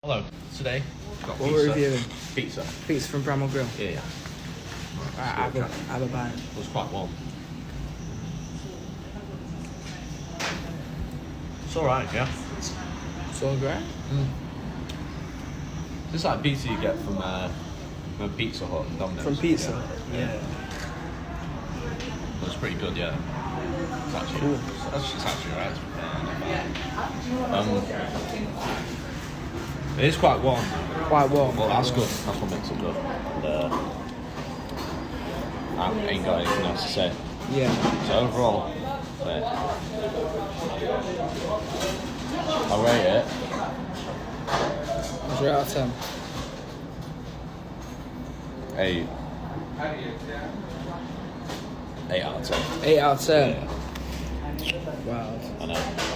Hello. Today, got What pizza. we're reviewing? Pizza. Pizza from Bramhall Grill. Yeah, yeah. Alright, have a bite. It was quite warm. It's alright, yeah. It's all great. It's like pizza you get from Pizza Hut and Domino's. From Pizza? Yeah. It was pretty good, yeah. It's actually, Cool. it's actually alright. It is quite warm. Quite warm. Well, that's good. That's what makes it good. And, I ain't got anything else to say. Yeah. So overall, I rate it. What's your out of 10? 8. 8 out of 10. 8 out of 10. Yeah. Wow. I know.